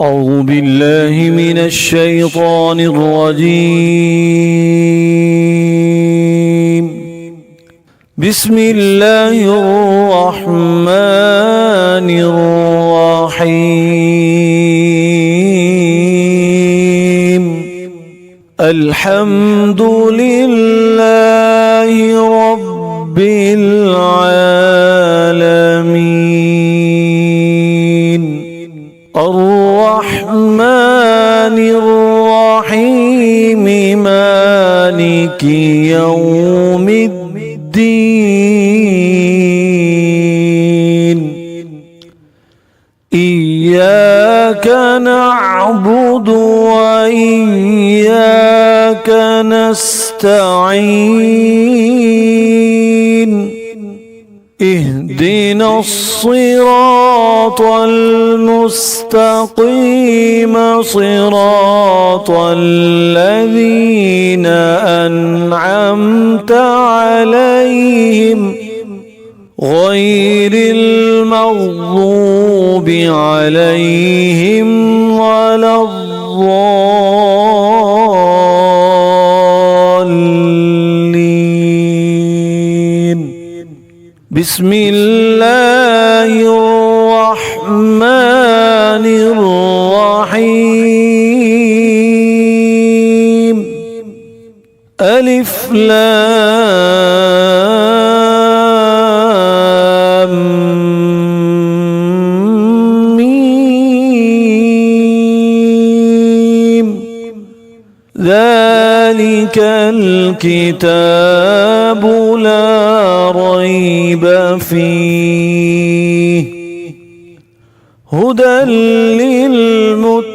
أعوذ بالله من الشيطان الرجيم. بسم الله الرحمن الرحيم. الحمد لله رب العالمين. الرحمن الرحيم مالك يوم الدين. إياك نعبد وإياك نستعين. اهدنا الصراط المستقيم صراط الذين أنعمت عليهم غير المغضوب عليهم ولا الضالين. بسم الله الرحمن الرحيم. ألف لام ميم. ذلك الكتاب لا ريب فيه هدى للمتقين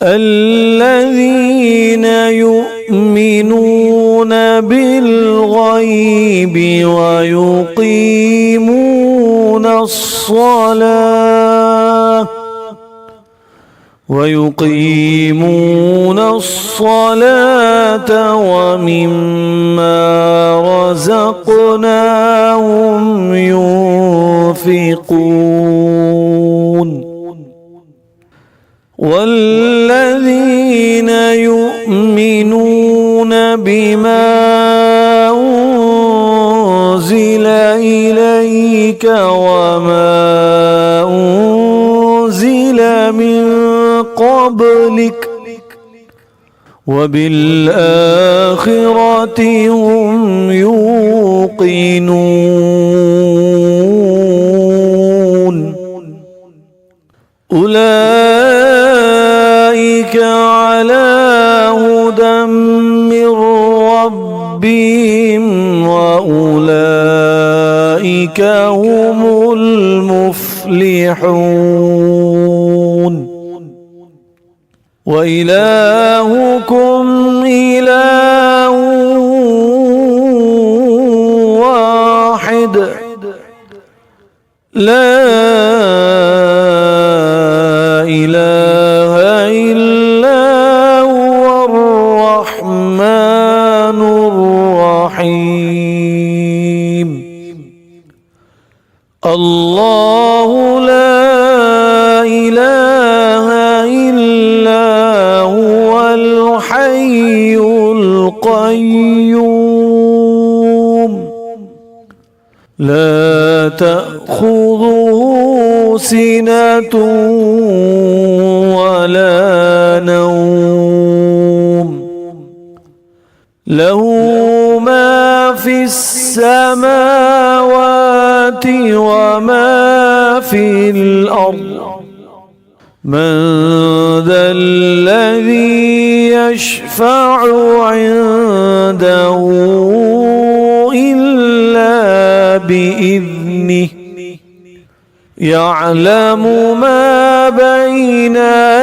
الذين يؤمنون بالغيب ويقيمون الصلاة ومما رزقناهم ينفقون. والذين يؤمنون بما أنزل إليك وما أنزل من قبلك وبالآخرة هم يوقنون. أولئك على هدى من ربهم وأولئك هم المفلحون. وإلهكم إله واحد لا إله إلا هو الرحمن الرحيم. الله لا إله إلا هو الحي القيوم لا تأخذه سنة ولا نوم له ما في السماوات وما في الأرض. من ذا الذي يشفع عنده إلا بإذنه. يعلم ما بين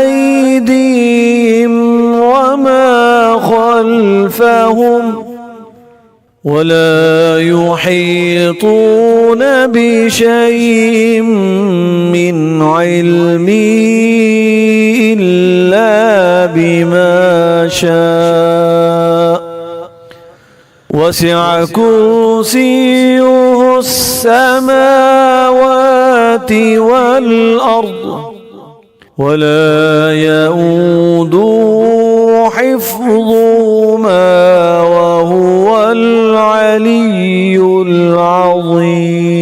أيديهم وما خلفهم ولا يحيطون بشيء من علمه إلا بما شاء. وسع كرسيه السماوات والأرض ولا يؤوده حفظهما وهو العلي العظيم.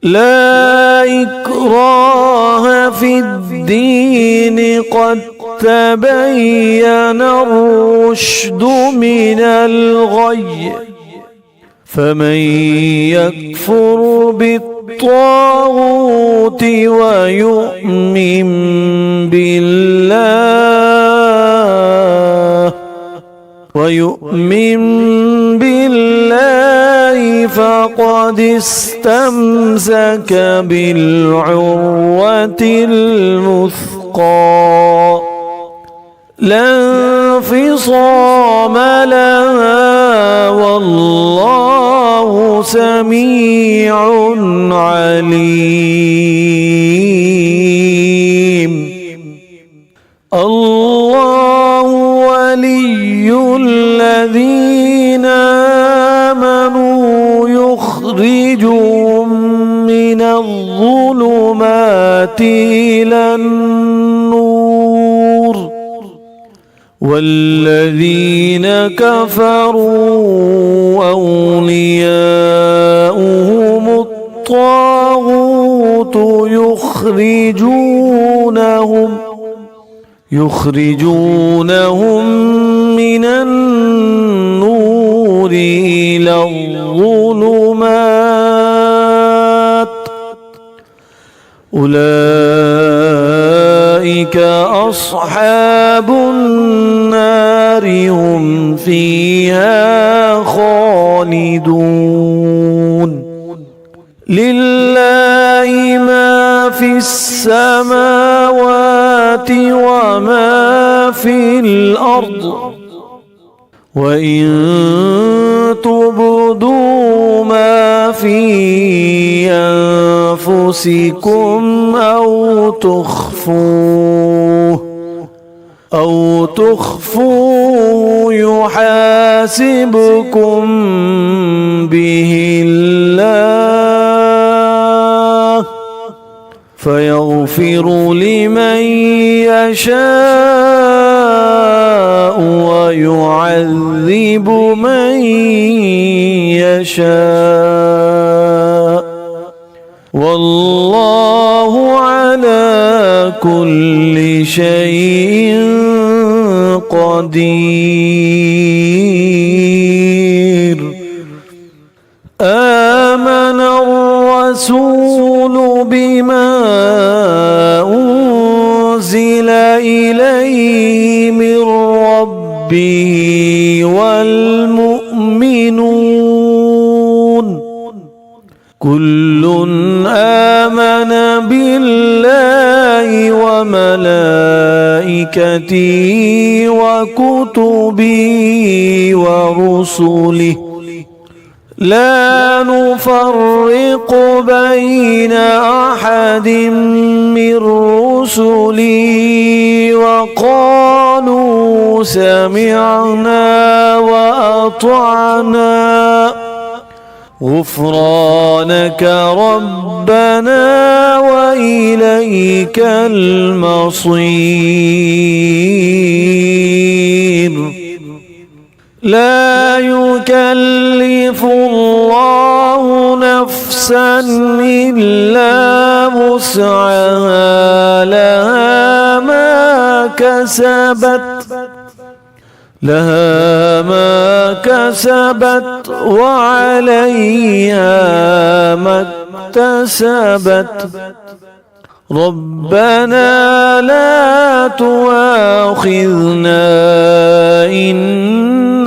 لا إكراه في الدين قد تبين الرشد من الغي، فمن يكفر بالطاغوت ويؤمن بالله فقد استمسك بالعروة الوثقى لا انفصام لها والله سميع عليم. الله ولي الذين آمنوا يخرجهم من الظلمات إلى النور، والذين كفروا أولياؤهم الطاغوت يخرجونهم من النور إلى الظلمات، أولئك أصحاب النار هم فيها خالدون. لله ما في السماوات وما في الأرض، وإن تبدوا ما في أنفسكم أو تخفوه يحاسبكم به الله فيغفر لمن يشاء ويعذب من يشاء، والله على كل شيء قدير. آمن الرسول بما أنزل إليه من ربه والمؤمنون كل آمن بالله وملائكته وكتبه ورسله لا نفرق بين أحد من رسله وقالوا سمعنا وأطعنا غفرانك ربنا وإليك المصير. لا يكلف الله نفسا إلا وسعها لها ما كسبت وعليها ما اكتسبت. ربنا لا تؤاخذنا إن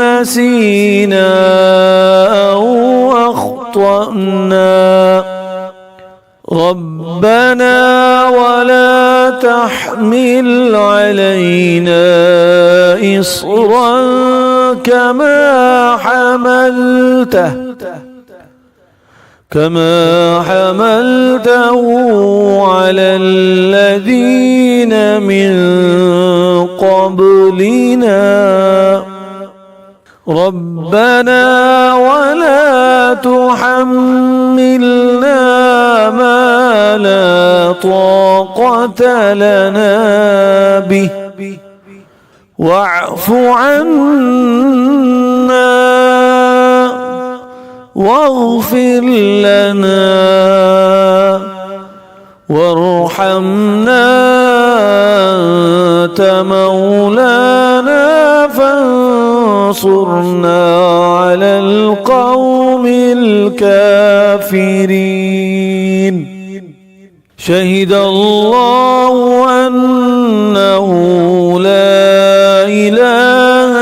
نسينا أو أخطأنا ربنا ولا تحمل علينا إصرا كما حملته على الذين من قبلنا ربنا ولا تحملنا أحطت لنا به واعف عنا واغفر لنا وارحمنا أنت مولانا فانصرنا على القوم الكافرين. شهد الله أنه لا إله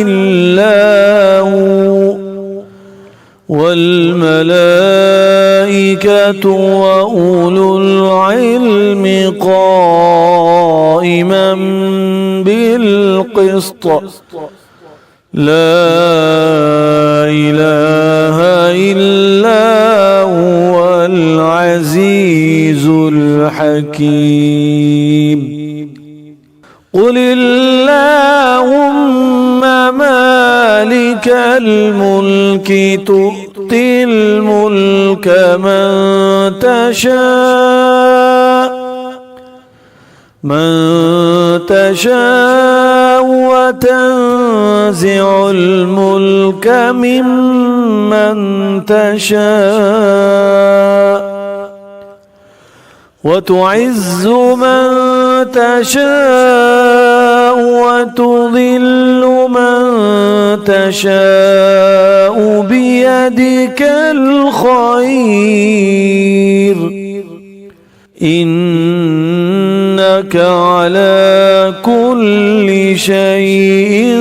إلا هو والملائكة وأولو العلم قائما بالقسط لا إله إلا هو العزيز الحكيم. قل اللهم مالك الملك تؤتي الملك من تشاء وتنزع الملك ممن تشاء وتعز من تشاء وتضل من تشاء بيدك الخير إنك على كل شيء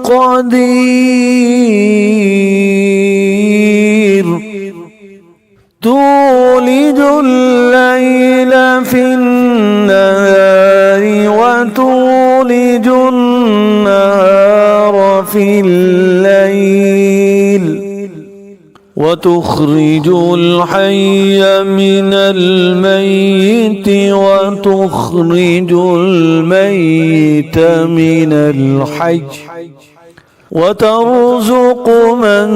قدير. تولج الليل في النهار وتولج النهار في الليل وتخرج الحي من الميت وتخرج الميت من الحي وترزق من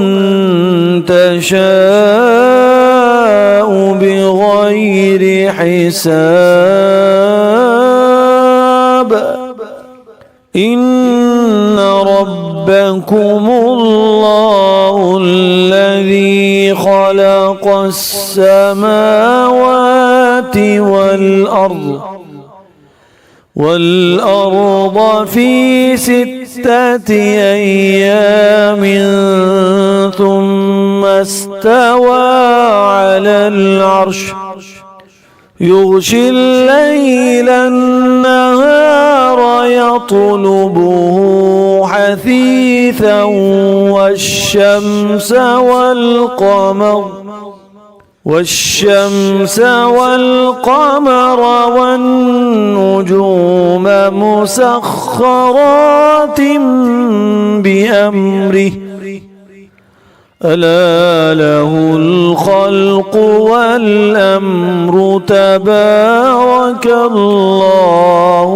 تشاء بغير حساب. إن ربكم الله الذي خلق السماوات والأرض في 6 أيام ثم استوى على العرش يغشي الليل النهار يطلبه حثيثا والشمس والقمر والنجوم مسخرات بأمره ألا له الخلق والأمر تبارك الله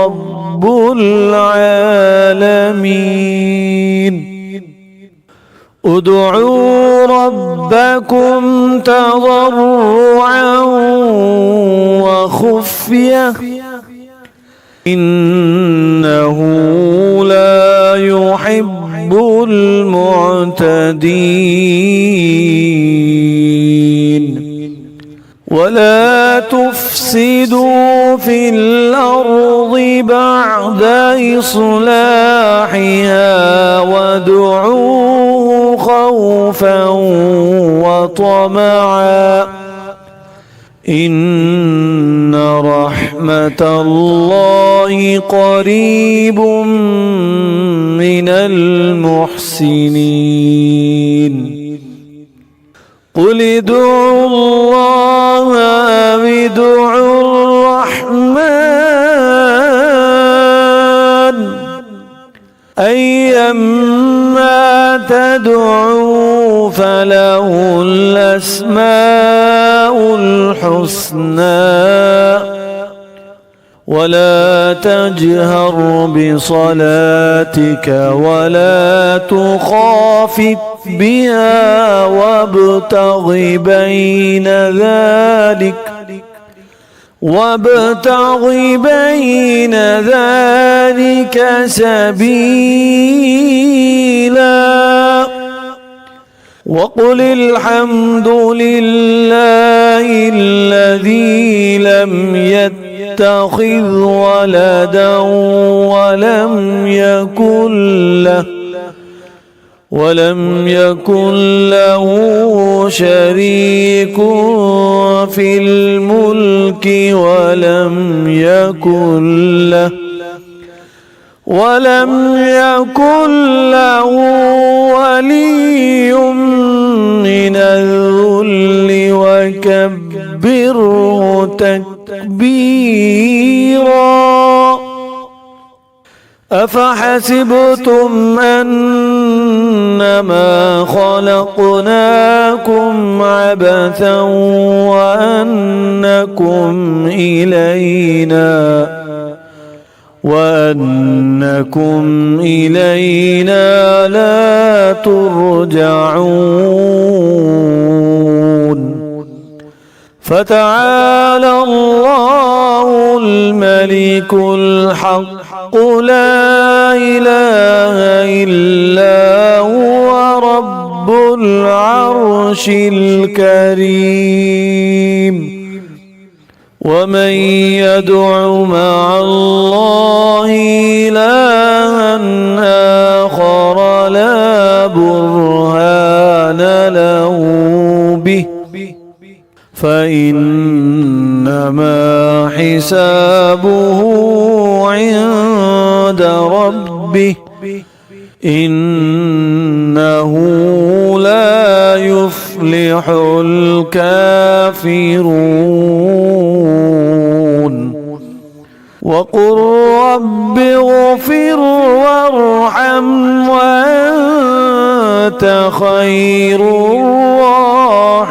رب العالمين. ادعوا ربكم تضرعا وخفية إنه لا يحب المعتدين. ولا تفسدوا في الأرض بعد إصلاحها وادعوه خوفا وطمعا إن رحمة الله قريب من المحسنين. قل ادعوا الله أو ادعوا الرحمن أيما تدعوا فله الأسماء الحسنى ولا تجهر بصلاتك ولا تخافت بها وابتغ بين ذلك وابتغ بين ذلك سبيلا وقل الحمد لله الذي لم يتخذ ولدا ولم يكن له شريك في الملك ولم يكن له ولي من الذل وكبره تكبيرا أفحسبتم أنما خلقناكم عبثا وأنكم إلينا لا ترجعون فتعالى الله الملك الحق لا إله إلا هو رب العرش الكريم ومن يدع مع الله إلها آخر لا برهان له به فإنما حسابه عند ربه إنه لا يفلح الكافرون وقل رب اغفر وارحم وأنت خير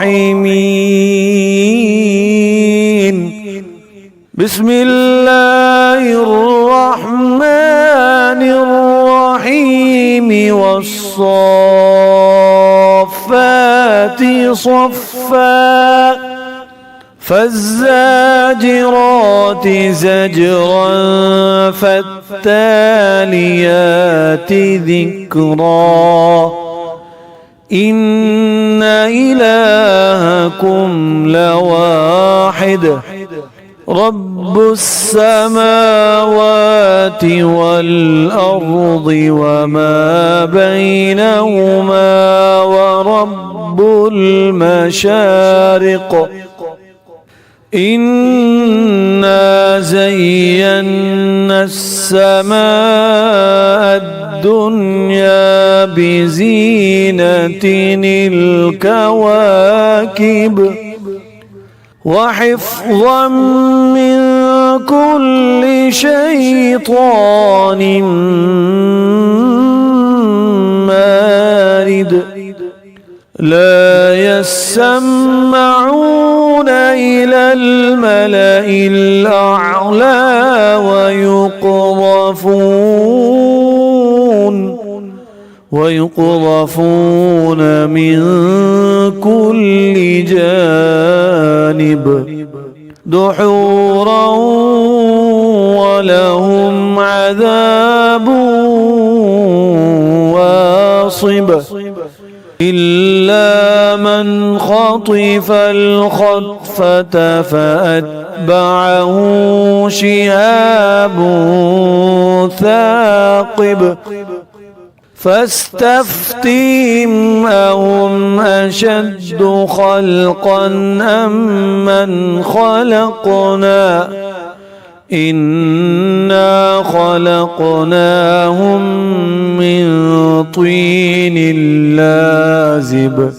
الراحمين بسم الله الرحمن الرحيم والصافات صفا فالزاجرات زجرا فالتاليات ذكرا إن إلهكم لواحد رب السماوات والأرض وما بينهما ورب المشارق إنا زينا السماء الدنيا بزينة الكواكب وحفظا من كل شيطان مارد لا يسمعون إلى الملأ الأعلى ويقذفون من كل جانب دحورا ولهم عذاب واصب إلا من خطف الخطفة فأتبعه شهاب ثاقب فاستفتهم أهم أشد خلقا أم من خلقنا إنا خلقناهم من طين لازب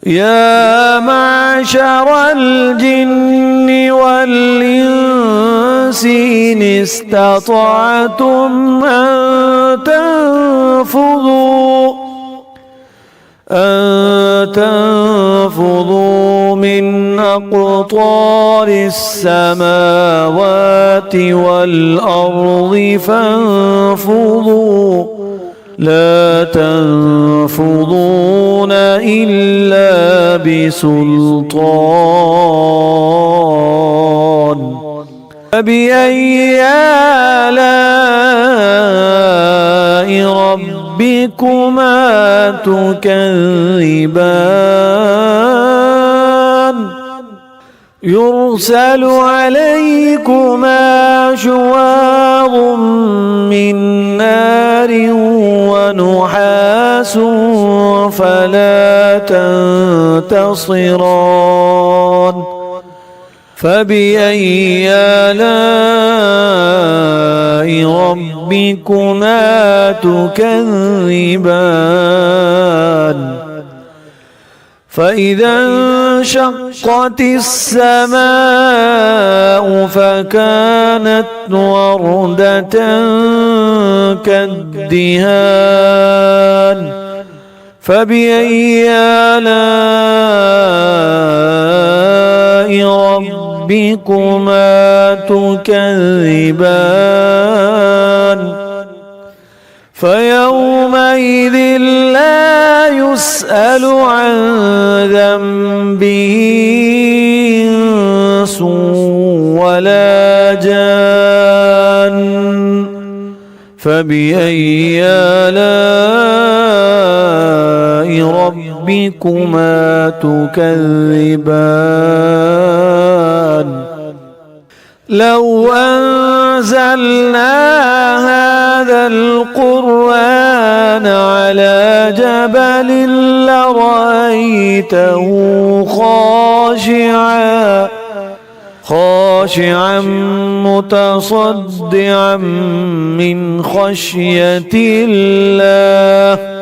يا معشر الجن والإنس إن استطعتم أن تنفذوا من أقطار السماوات والأرض فانفذوا لا تنفذون إلا بسلطان فبأي آلاء ربكما تكذبان يرسل عليكما شواظ من نار ونحاس فلا تنتصران فبأي آلاء ربكما تكذبان فإذا انشقت السماء فكانت وردة كالدهان فبأي آلاء ربكما تكذبان فيومئذ لا يسأل عن ذنبه إنس ولا جان فبأي آلاء ربكما تكذبان لو أنزلنا هذا القرآن على جبل لرأيته خاشعا متصدعا من خشية الله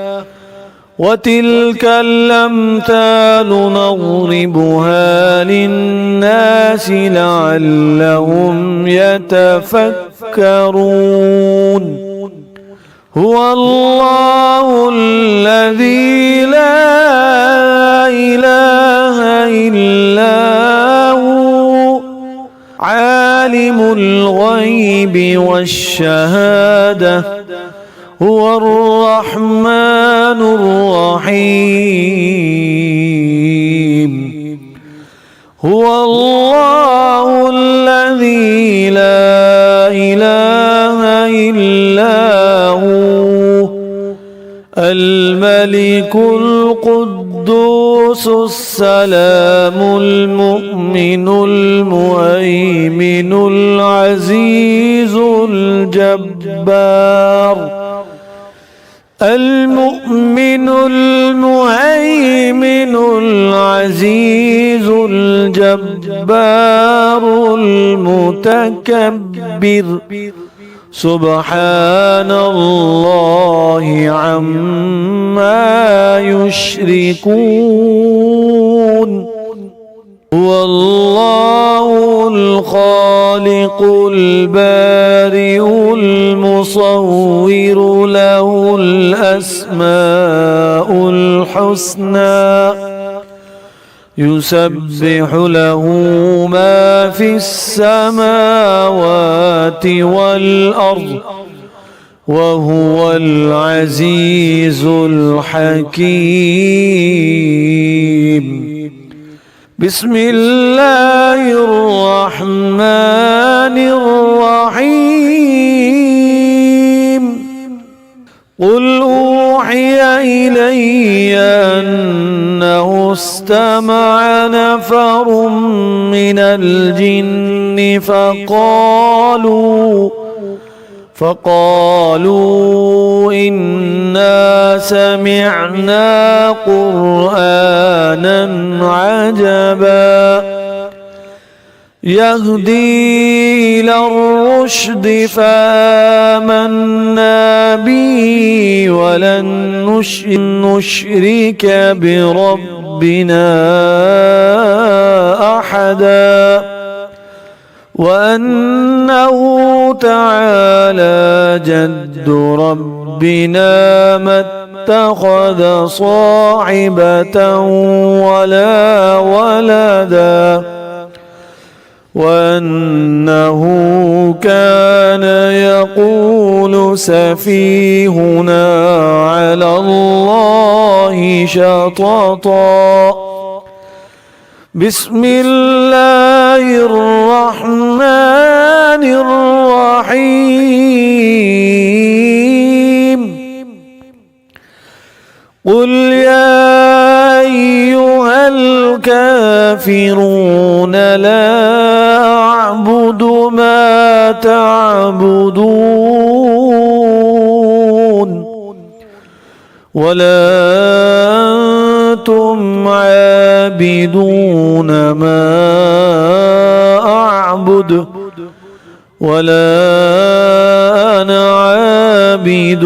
وتلك الأمثال نضربها للناس لعلهم يتفكرون هو الله الذي لا إله إلا هو عالم الغيب والشهادة هو الرحمن الرحيم هو الله الذي لا إله إلا هو الملك القدوس السلام المؤمن المهيمن العزيز الجبار المؤمن المهيمن العزيز الجبار المتكبر سبحان الله عما يشركون هو الله الخالق البارئ المصور له الأسماء الحسنى يسبح له ما في السماوات والأرض وهو العزيز الحكيم بسم الله الرحمن الرحيم قل أوحي إلي أنه استمع نفر من الجن فقالوا إنا سمعنا قرآنا عجبا يهدي إلى الرشد فآمنا به ولن نشرك بربنا أحدا وأنه تعالى جد ربنا ما اتخذ صاحبة ولا ولدا وأنه كان يقول سفيهنا على الله شططا بسم الله الرحمن الرحيم قل يا أيها الكافرون لا أعبد ما تعبدون ولا أنتم عابدون ما أعبد ولا أنا عابد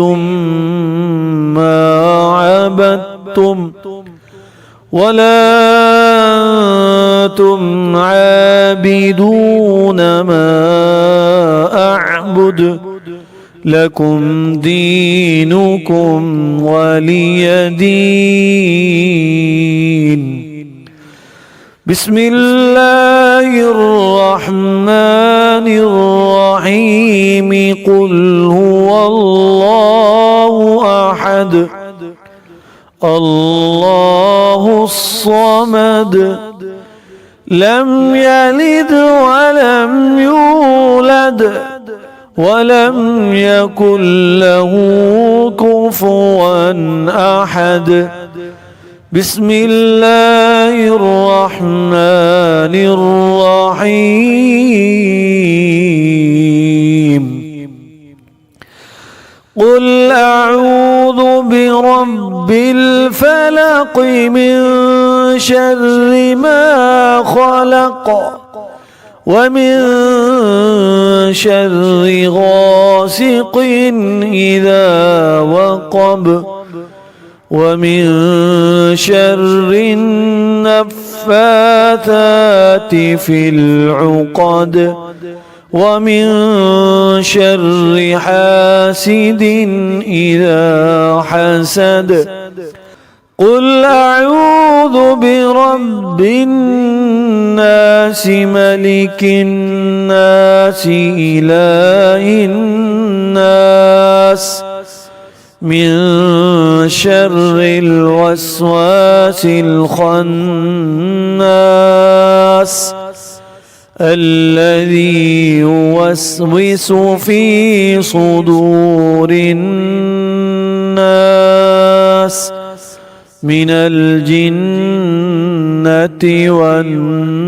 ما عبدتم ولا أنتم عابدون ما أعبد لكم دينكم ولي دين. بسم الله الرحمن الرحيم قل هو الله أحد الله الصمد لم يلد ولم يولد ولم يكن له كفوا أحد. بسم الله الرحمن الرحيم قل أعوذ برب الفلق من شر ما خلق ومن شر غاسق إذا وقب ومن شر النفاثات في العقد ومن شر حاسد إذا حسد. قل أعوذ برب الناس ملك الناس إله الناس من شر الوسواس الخناس الذي يوسوس في صدور الناس من الجنة والناس.